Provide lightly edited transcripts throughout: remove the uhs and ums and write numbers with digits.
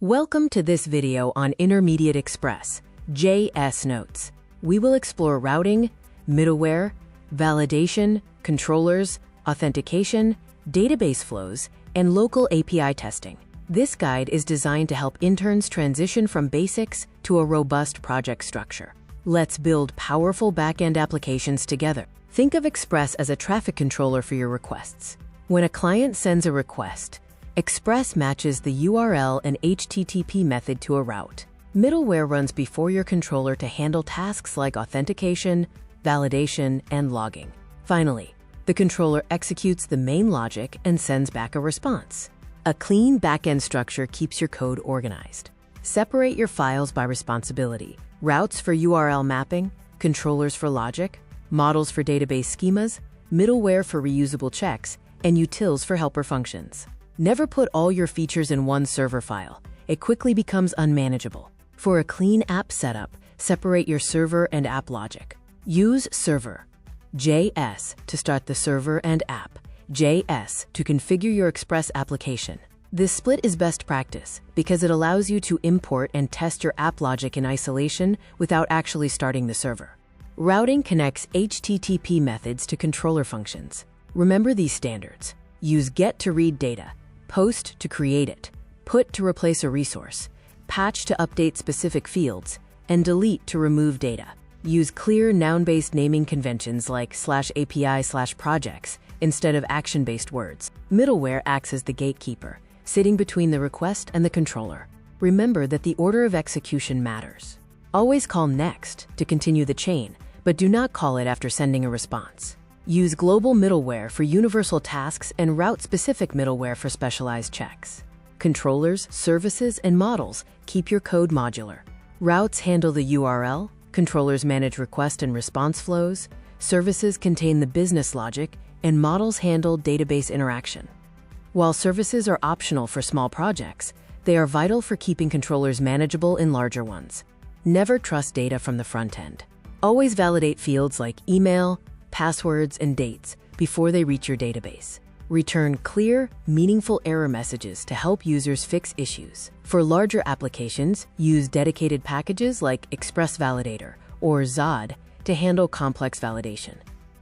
Welcome to this video on Intermediate Express.js Notes. We will explore routing, middleware, validation, controllers, authentication, database flows, and local API testing. This guide is designed to help interns transition from basics to a robust project structure. Let's build powerful backend applications together. Think of Express as a traffic controller for your requests. When a client sends a request, Express matches the URL and HTTP method to a route. Middleware runs before your controller to handle tasks like authentication, validation, and logging. Finally, the controller executes the main logic and sends back a response. A clean backend structure keeps your code organized. Separate your files by responsibility: routes for URL mapping, controllers for logic, models for database schemas, middleware for reusable checks, and utils for helper functions. Never put all your features in one server file. It quickly becomes unmanageable. For a clean app setup, separate your server and app logic. Use server.js to start the server and app.js to configure your Express application. This split is best practice because it allows you to import and test your app logic in isolation without actually starting the server. Routing connects HTTP methods to controller functions. Remember these standards. Use get to read data, post to create it, put to replace a resource, patch to update specific fields, and delete to remove data. Use clear noun-based naming conventions like /API/projects instead of action-based words. Middleware acts as the gatekeeper, sitting between the request and the controller. Remember that the order of execution matters. Always call next to continue the chain, but do not call it after sending a response. Use global middleware for universal tasks and route-specific middleware for specialized checks. Controllers, services, and models keep your code modular. Routes handle the URL, controllers manage request and response flows, services contain the business logic, and models handle database interaction. While services are optional for small projects, they are vital for keeping controllers manageable in larger ones. Never trust data from the front end. Always validate fields like email, passwords, and dates before they reach your database. Return clear, meaningful error messages to help users fix issues. For larger applications, use dedicated packages like Express Validator or ZOD to handle complex validation.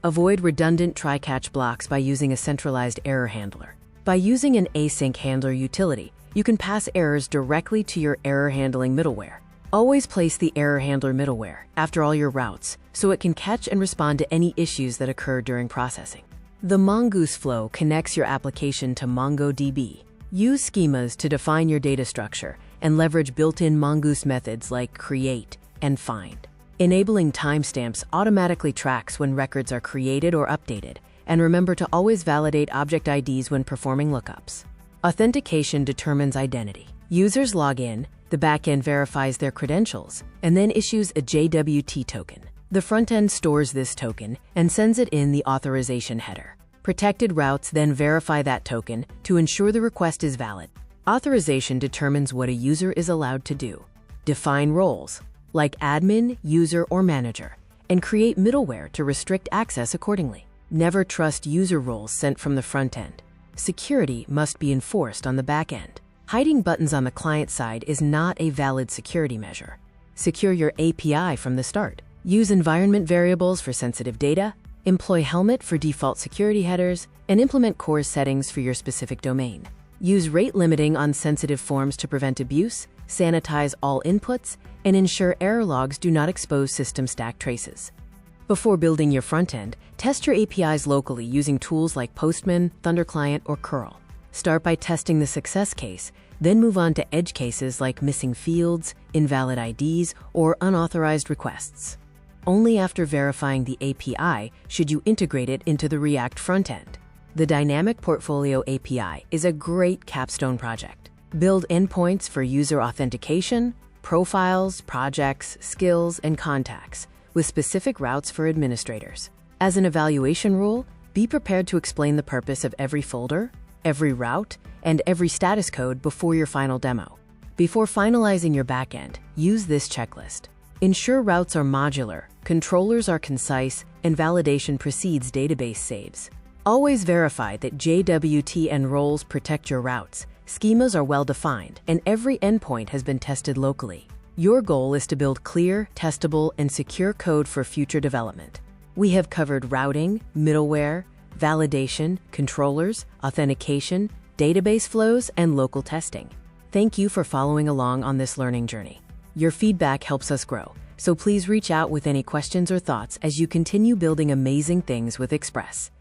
Avoid redundant try-catch blocks by using a centralized error handler. By using an async handler utility, you can pass errors directly to your error handling middleware. Always place the error handler middleware after all your routes so it can catch and respond to any issues that occur during processing. The Mongoose flow connects your application to MongoDB. Use schemas to define your data structure and leverage built-in Mongoose methods like create and find. Enabling timestamps automatically tracks when records are created or updated, and remember to always validate object IDs when performing lookups. Authentication determines identity. Users log in, the backend verifies their credentials, and then issues a JWT token. The frontend stores this token and sends it in the authorization header. Protected routes then verify that token to ensure the request is valid. Authorization determines what a user is allowed to do. Define roles, like admin, user, or manager, and create middleware to restrict access accordingly. Never trust user roles sent from the front end. Security must be enforced on the back end. Hiding buttons on the client side is not a valid security measure. Secure your API from the start. Use environment variables for sensitive data, employ Helmet for default security headers, and implement core settings for your specific domain. Use rate limiting on sensitive forms to prevent abuse, sanitize all inputs, and ensure error logs do not expose system stack traces. Before building your front end, test your APIs locally using tools like Postman, ThunderClient, or curl. Start by testing the success case, then move on to edge cases like missing fields, invalid IDs, or unauthorized requests. Only after verifying the API should you integrate it into the React frontend. The Dynamic Portfolio API is a great capstone project. Build endpoints for user authentication, profiles, projects, skills, and contacts, with specific routes for administrators. As an evaluation rule, be prepared to explain the purpose of every folder, every route, and every status code before your final demo. Before finalizing your backend, use this checklist. Ensure routes are modular, controllers are concise, and validation precedes database saves. Always verify that JWT and roles protect your routes, Schemas are well defined, and every endpoint has been tested locally. Your goal is to build clear, testable, and secure code for future development. We have covered routing, middleware, validation, controllers, authentication, database flows, and local testing. Thank you for following along on this learning journey. Your feedback helps us grow, so please reach out with any questions or thoughts as you continue building amazing things with Express.js.